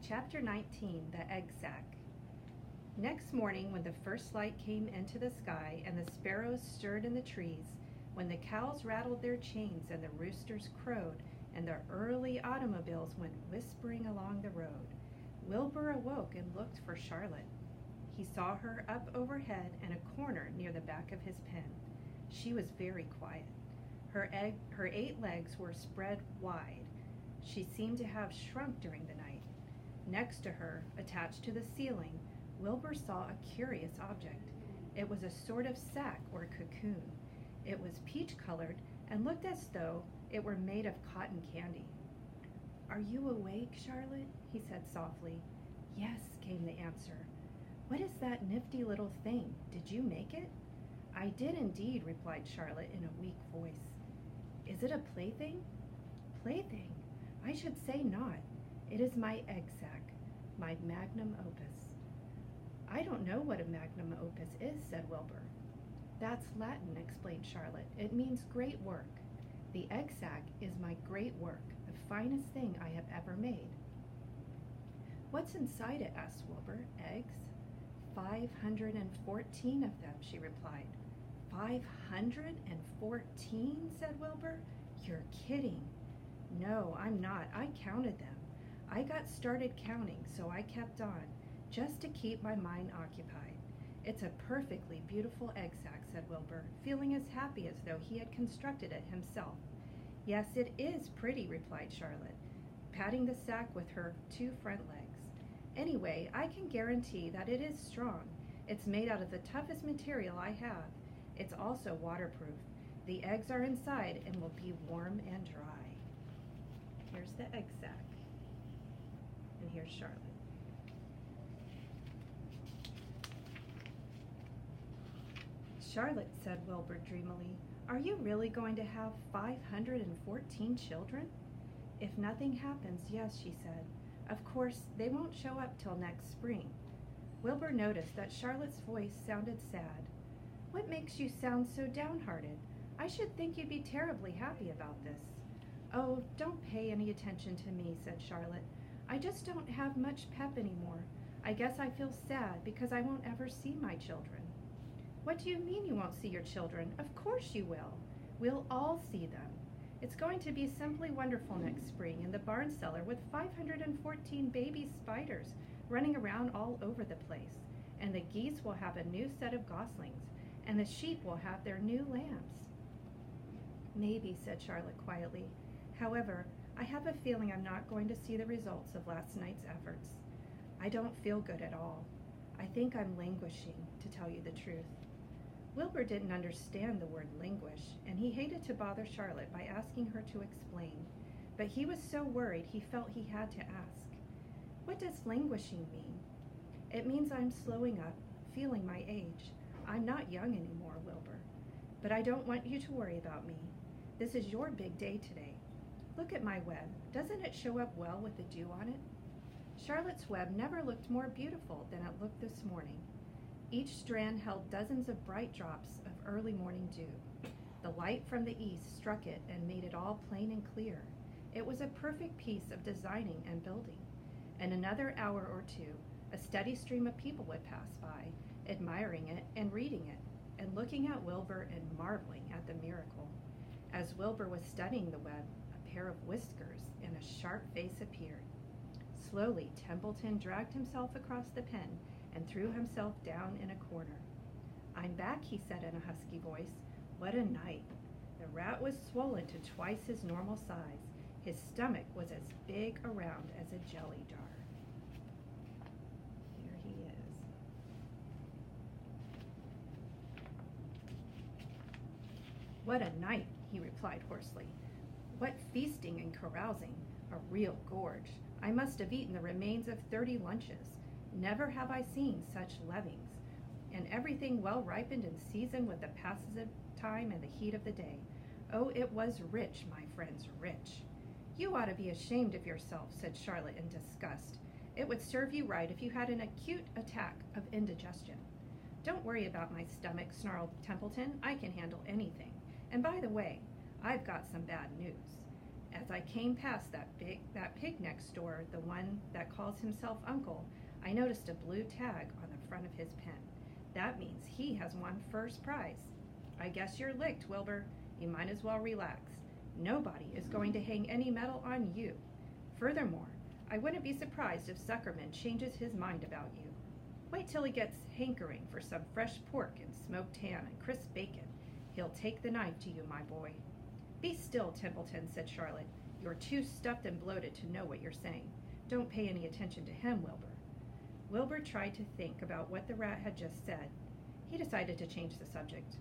Chapter 19, The Egg Sack. Next morning, when the first light came into the sky and the sparrows stirred in the trees, when the cows rattled their chains and the roosters crowed and the early automobiles went whispering along the road, Wilbur awoke and looked for Charlotte. He saw her up overhead in a corner near the back of his pen. She was very quiet. Her 8 legs were spread wide. She seemed to have shrunk during the night. Next to her, attached to the ceiling, Wilbur saw a curious object. It was a sort of sack or cocoon. It was peach-colored and looked as though it were made of cotton candy. "Are you awake, Charlotte?" he said softly. "Yes," came the answer. "What is that nifty little thing? Did you make it?" "I did indeed," replied Charlotte in a weak voice. "Is it a plaything?" "Plaything? I should say not. It is my egg sack, my magnum opus." "I don't know what a magnum opus is," said Wilbur. "That's Latin," explained Charlotte. "It means great work. The egg sack is my great work, the finest thing I have ever made." "What's inside it?" asked Wilbur. "Eggs?" 514 of them," she replied. 514, said Wilbur. "You're kidding." "No, I'm not. I counted them. I got started counting, so I kept on, just to keep my mind occupied. It's a perfectly beautiful egg sack," said Wilbur, feeling as happy as though he had constructed it himself. "Yes, it is pretty," replied Charlotte, patting the sack with her 2 front legs. "Anyway, I can guarantee that it is strong. It's made out of the toughest material I have. It's also waterproof. The eggs are inside and will be warm and dry." Here's the egg sack. And here's Charlotte. "Charlotte," said Wilbur dreamily, "are you really going to have 514 children?" "If nothing happens, yes," she said. "Of course, they won't show up till next spring." Wilbur noticed that Charlotte's voice sounded sad. "What makes you sound so downhearted? I should think you'd be terribly happy about this." "Oh, don't pay any attention to me," said Charlotte. "I just don't have much pep anymore. I guess I feel sad because I won't ever see my children." "What do you mean you won't see your children? Of course you will. We'll all see them. It's going to be simply wonderful next spring in the barn cellar with 514 baby spiders running around all over the place. And the geese will have a new set of goslings, and the sheep will have their new lambs." "Maybe," said Charlotte quietly. "However, I have a feeling I'm not going to see the results of last night's efforts. I don't feel good at all. I think I'm languishing, to tell you the truth." Wilbur didn't understand the word languish, and he hated to bother Charlotte by asking her to explain, but he was so worried he felt he had to ask. "What does languishing mean?" "It means I'm slowing up, feeling my age. I'm not young anymore, Wilbur. But I don't want you to worry about me. This is your big day today. Look at my web. Doesn't it show up well with the dew on it?" Charlotte's web never looked more beautiful than it looked this morning. Each strand held dozens of bright drops of early morning dew. The light from the east struck it and made it all plain and clear. It was a perfect piece of designing and building. In another hour or two, a steady stream of people would pass by, admiring it and reading it, and looking at Wilbur and marveling at the miracle. As Wilbur was studying the web, a pair of whiskers and a sharp face appeared. Slowly, Templeton dragged himself across the pen and threw himself down in a corner. "I'm back," he said in a husky voice. "What a night!" The rat was swollen to twice his normal size. His stomach was as big around as a jelly jar. Here he is. "What a night," he replied hoarsely. "What feasting and carousing! A real gorge. I must have eaten the remains of 30 lunches. Never have I seen such levings. And everything well ripened and seasoned with the passage of time and the heat of the day. Oh, it was rich, my friends, rich." "You ought to be ashamed of yourself," said Charlotte in disgust. "It would serve you right if you had an acute attack of indigestion." "Don't worry about my stomach," snarled Templeton. "I can handle anything. And by the way, I've got some bad news." As I came past that pig next door, the one that calls himself Uncle, I noticed a blue tag on the front of his pen. That means he has won first prize. I guess you're licked, Wilbur. You might as well relax. Nobody is going to hang any medal on you. Furthermore, I wouldn't be surprised if Zuckerman changes his mind about you. Wait till he gets hankering for some fresh pork and smoked ham and crisp bacon. He'll take the knife to you, my boy. Be still, Templeton, said Charlotte. You're too stuffed and bloated to know what you're saying. Don't pay any attention to him, Wilbur. Wilbur tried to think about what the rat had just said. He decided to change the subject.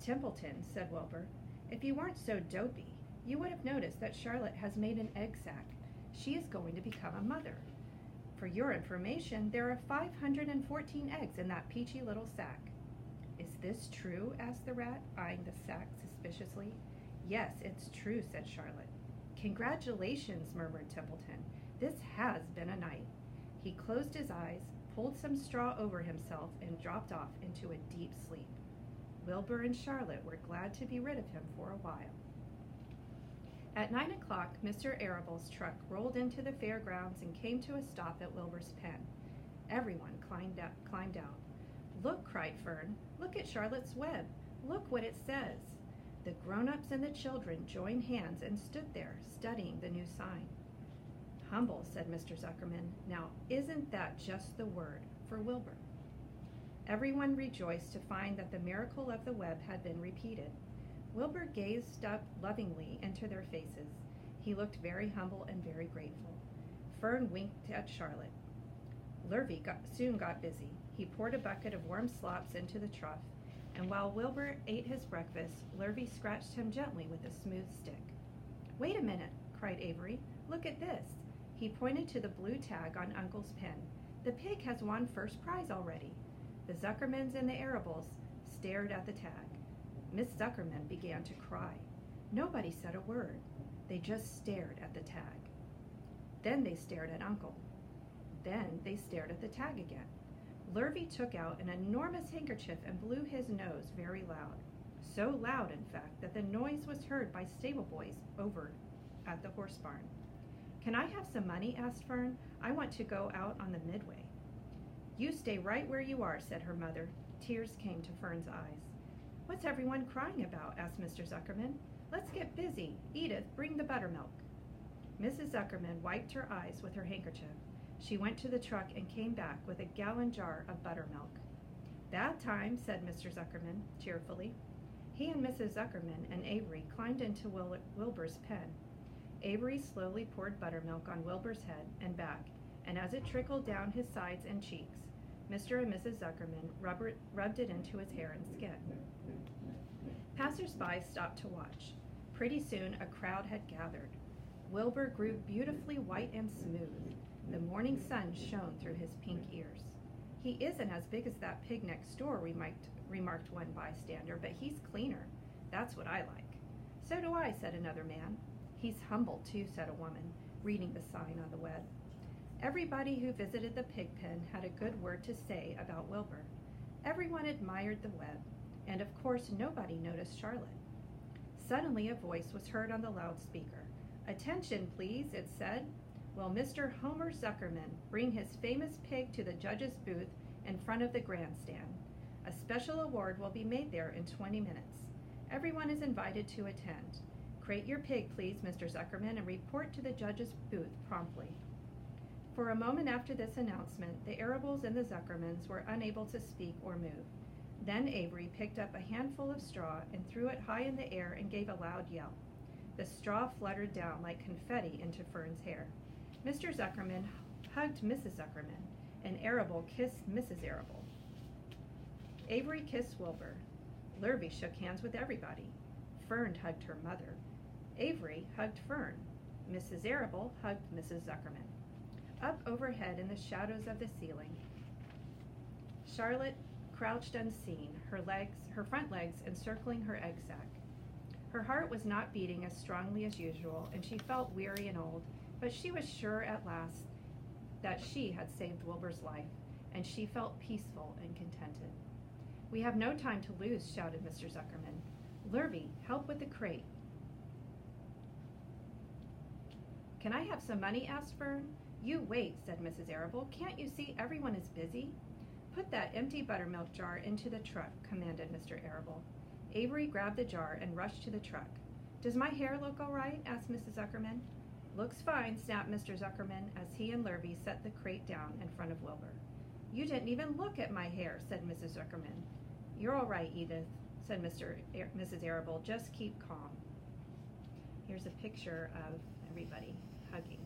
Templeton, said Wilbur, if you weren't so dopey, you would have noticed that Charlotte has made an egg sac. She is going to become a mother. For your information, there are 514 eggs in that peachy little sack. Is this true? Asked the rat, eyeing the sack suspiciously. Yes, it's true, said Charlotte. Congratulations, murmured Templeton. This has been a night. He closed his eyes, pulled some straw over himself, and dropped off into a deep sleep. Wilbur and Charlotte were glad to be rid of him for a while. At 9 o'clock, Mr. Arable's truck rolled into the fairgrounds and came to a stop at Wilbur's pen. Everyone climbed out. Look, cried Fern. Look at Charlotte's web. Look what it says. The grown-ups and the children joined hands and stood there, studying the new sign. Humble, said Mr. Zuckerman. Now, isn't that just the word for Wilbur? Everyone rejoiced to find that the miracle of the web had been repeated. Wilbur gazed up lovingly into their faces. He looked very humble and very grateful. Fern winked at Charlotte. Lurvy soon got busy. He poured a bucket of warm slops into the trough, and while Wilbur ate his breakfast, Lurvy scratched him gently with a smooth stick. Wait a minute, cried Avery. Look at this. He pointed to the blue tag on Uncle's pen. The pig has won first prize already. The Zuckermans and the Arables stared at the tag. Miss Zuckerman began to cry. Nobody said a word. They just stared at the tag. Then they stared at Uncle. Then they stared at the tag again. Lurvy took out an enormous handkerchief and blew his nose very loud. So loud, in fact, that the noise was heard by stable boys over at the horse barn. Can I have some money? Asked Fern. I want to go out on the midway. You stay right where you are, said her mother. Tears came to Fern's eyes. What's everyone crying about? Asked Mr. Zuckerman. Let's get busy. Edith, bring the buttermilk. Mrs. Zuckerman wiped her eyes with her handkerchief. She went to the truck and came back with a gallon jar of buttermilk. That time, said Mr. Zuckerman cheerfully. He and Mrs. Zuckerman and Avery climbed into Wilbur's pen. Avery slowly poured buttermilk on Wilbur's head and back, and as it trickled down his sides and cheeks, Mr. and Mrs. Zuckerman rubbed it into his hair and skin. Passers-by stopped to watch. Pretty soon a crowd had gathered. Wilbur grew beautifully white and smooth. The morning sun shone through his pink ears. He isn't as big as that pig next door, remarked one bystander, but he's cleaner. That's what I like. So do I, said another man. He's humble, too, said a woman, reading the sign on the web. Everybody who visited the pig pen had a good word to say about Wilbur. Everyone admired the web, and of course nobody noticed Charlotte. Suddenly a voice was heard on the loudspeaker. Attention, please, it said. Will Mr. Homer Zuckerman bring his famous pig to the judge's booth in front of the grandstand? A special award will be made there in 20 minutes. Everyone is invited to attend. Crate your pig, please, Mr. Zuckerman, and report to the judge's booth promptly. For a moment after this announcement, the Arables and the Zuckermans were unable to speak or move. Then Avery picked up a handful of straw and threw it high in the air and gave a loud yell. The straw fluttered down like confetti into Fern's hair. Mr. Zuckerman hugged Mrs. Zuckerman, and Arable kissed Mrs. Arable. Avery kissed Wilbur. Lurvy shook hands with everybody. Fern hugged her mother. Avery hugged Fern. Mrs. Arable hugged Mrs. Zuckerman. Up overhead in the shadows of the ceiling, Charlotte crouched unseen, her front legs encircling her egg sac. Her heart was not beating as strongly as usual, and she felt weary and old, but she was sure at last that she had saved Wilbur's life, and she felt peaceful and contented. We have no time to lose, shouted Mr. Zuckerman. Lurvy, help with the crate. "Can I have some money?" asked Fern. "You wait," said Mrs. Arable. "Can't you see everyone is busy?" "Put that empty buttermilk jar into the truck," commanded Mr. Arable. Avery grabbed the jar and rushed to the truck. "Does my hair look all right?" asked Mrs. Zuckerman. "Looks fine," snapped Mr. Zuckerman as he and Lurvy set the crate down in front of Wilbur. "You didn't even look at my hair," said Mrs. Zuckerman. "You're all right, Edith," said Mrs. Arable. "Just keep calm." Here's a picture of everybody hugging.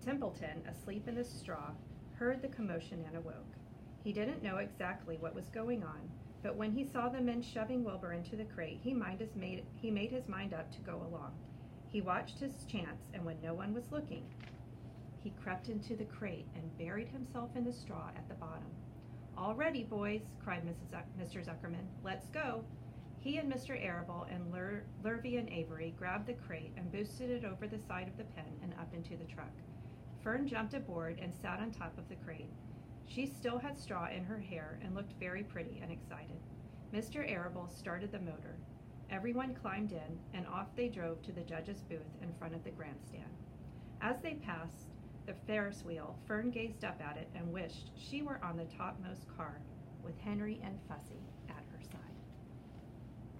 Templeton, asleep in the straw, heard the commotion and awoke. He didn't know exactly what was going on, but when he saw the men shoving Wilbur into the crate, he made his mind up to go along. He watched his chance, and when no one was looking, he crept into the crate and buried himself in the straw at the bottom. "All ready, boys," cried Mr. Zuckerman. "Let's go." He and Mr. Arable and Lurvy and Avery grabbed the crate and boosted it over the side of the pen and up into the truck. Fern jumped aboard and sat on top of the crate. She still had straw in her hair and looked very pretty and excited. Mr. Arable started the motor. Everyone climbed in, and off they drove to the judge's booth in front of the grandstand. As they passed the Ferris wheel, Fern gazed up at it and wished she were on the topmost car with Henry and Fussy at her side.